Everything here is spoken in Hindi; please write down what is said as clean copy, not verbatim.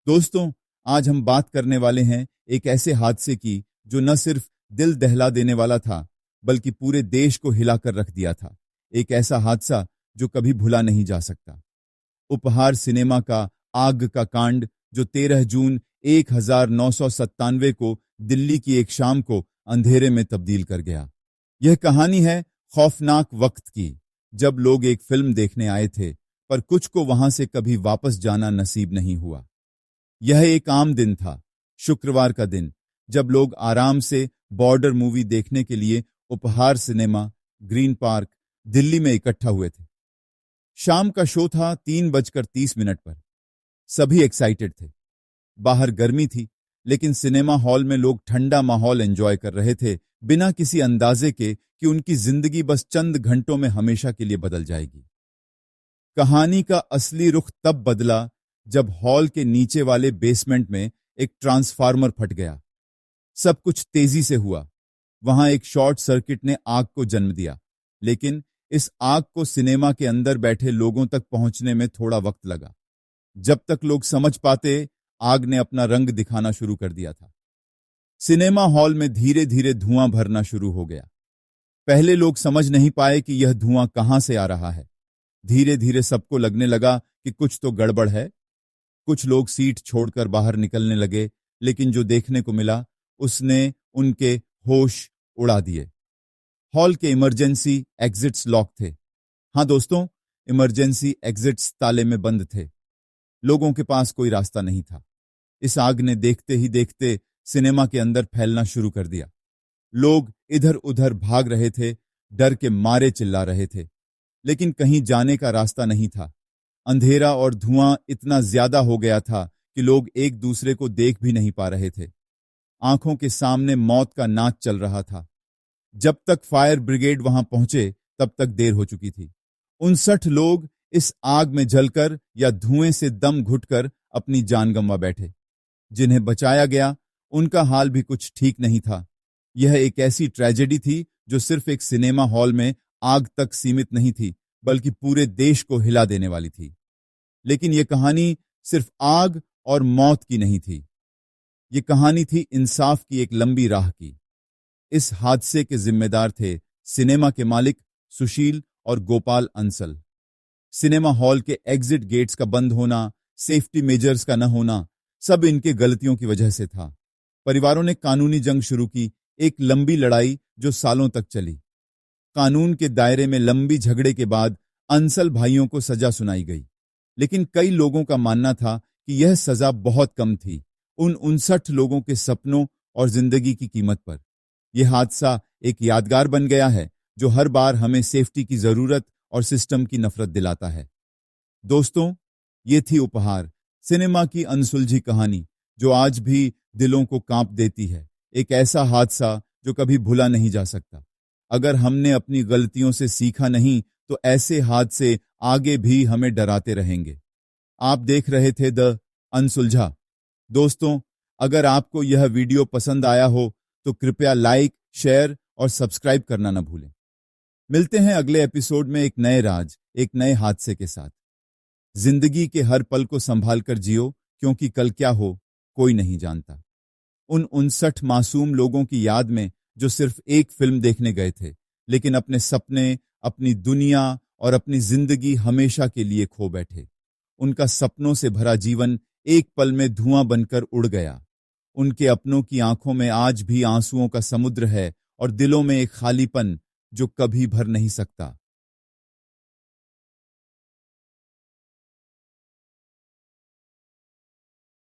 दोस्तों, आज हम बात करने वाले हैं एक ऐसे हादसे की जो न सिर्फ दिल दहला देने वाला था, बल्कि पूरे देश को हिलाकर रख दिया था। एक ऐसा हादसा जो कभी भुला नहीं जा सकता। उपहार सिनेमा का आग का कांड, जो 13 जून 1997 को दिल्ली की एक शाम को अंधेरे में तब्दील कर गया। यह कहानी है खौफनाक वक्त की, जब लोग एक फिल्म देखने आए थे, पर कुछ को वहां से कभी वापस जाना नसीब नहीं हुआ। यह एक आम दिन था, शुक्रवार का दिन, जब लोग आराम से बॉर्डर मूवी देखने के लिए उपहार सिनेमा, ग्रीन पार्क, दिल्ली में इकट्ठा हुए थे। शाम का शो था 3:30 पर। सभी एक्साइटेड थे। बाहर गर्मी थी, लेकिन सिनेमा हॉल में लोग ठंडा माहौल एंजॉय कर रहे थे, बिना किसी अंदाजे के कि उनकी जिंदगी बस चंद घंटों में हमेशा के लिए बदल जाएगी। कहानी का असली रुख तब बदला जब हॉल के नीचे वाले बेसमेंट में एक ट्रांसफार्मर फट गया। सब कुछ तेजी से हुआ। वहां एक शॉर्ट सर्किट ने आग को जन्म दिया, लेकिन इस आग को सिनेमा के अंदर बैठे लोगों तक पहुंचने में थोड़ा वक्त लगा। जब तक लोग समझ पाते, आग ने अपना रंग दिखाना शुरू कर दिया था। सिनेमा हॉल में धीरे धीरे धुआं भरना शुरू हो गया। पहले लोग समझ नहीं पाए कि यह धुआं कहां से आ रहा है। धीरे धीरे सबको लगने लगा कि कुछ तो गड़बड़ है। कुछ लोग सीट छोड़कर बाहर निकलने लगे, लेकिन जो देखने को मिला उसने उनके होश उड़ा दिए। हॉल के इमरजेंसी एग्जिट्स लॉक थे। हाँ दोस्तों, इमरजेंसी एग्जिट्स ताले में बंद थे। लोगों के पास कोई रास्ता नहीं था। इस आग ने देखते ही देखते सिनेमा के अंदर फैलना शुरू कर दिया। लोग इधर उधर भाग रहे थे, डर के मारे चिल्ला रहे थे, लेकिन कहीं जाने का रास्ता नहीं था। अंधेरा और धुआं इतना ज्यादा हो गया था कि लोग एक दूसरे को देख भी नहीं पा रहे थे। आंखों के सामने मौत का नाच चल रहा था। जब तक फायर ब्रिगेड वहां पहुंचे, तब तक देर हो चुकी थी। 59 लोग इस आग में जलकर या धुएं से दम घुटकर अपनी जान गंवा बैठे। जिन्हें बचाया गया, उनका हाल भी कुछ ठीक नहीं था। यह एक ऐसी ट्रेजेडी थी जो सिर्फ एक सिनेमा हॉल में आग तक सीमित नहीं थी, बल्कि पूरे देश को हिला देने वाली थी। लेकिन यह कहानी सिर्फ आग और मौत की नहीं थी। यह कहानी थी इंसाफ की एक लंबी राह की। इस हादसे के जिम्मेदार थे सिनेमा के मालिक सुशील और गोपाल अंसल। सिनेमा हॉल के एग्जिट गेट्स का बंद होना, सेफ्टी मेजर्स का न होना, सब इनके गलतियों की वजह से था। परिवारों ने कानूनी जंग शुरू की, एक लंबी लड़ाई जो सालों तक चली। कानून के दायरे में लंबी झगड़े के बाद अंसल भाइयों को सजा सुनाई गई, लेकिन कई लोगों का मानना था कि यह सजा बहुत कम थी उन 59 लोगों के सपनों और जिंदगी की कीमत पर। यह हादसा एक यादगार बन गया है जो हर बार हमें सेफ्टी की जरूरत और सिस्टम की नफरत दिलाता है। दोस्तों, ये थी उपहार सिनेमा की अनसुलझी कहानी, जो आज भी दिलों को कांप देती है। एक ऐसा हादसा जो कभी भुला नहीं जा सकता। अगर हमने अपनी गलतियों से सीखा नहीं, तो ऐसे हादसे आगे भी हमें डराते रहेंगे। आप देख रहे थे द अनसुलझा। दोस्तों, अगर आपको यह वीडियो पसंद आया हो तो कृपया लाइक, शेयर और सब्सक्राइब करना न भूलें। मिलते हैं अगले एपिसोड में एक नए राज, एक नए हादसे के साथ। जिंदगी के हर पल को संभाल कर जियो, क्योंकि कल क्या हो कोई नहीं जानता। उन 59 मासूम लोगों की याद में जो सिर्फ एक फिल्म देखने गए थे, लेकिन अपने सपने, अपनी दुनिया और अपनी जिंदगी हमेशा के लिए खो बैठे। उनका सपनों से भरा जीवन एक पल में धुआं बनकर उड़ गया। उनके अपनों की आंखों में आज भी आंसुओं का समुद्र है और दिलों में एक खालीपन जो कभी भर नहीं सकता।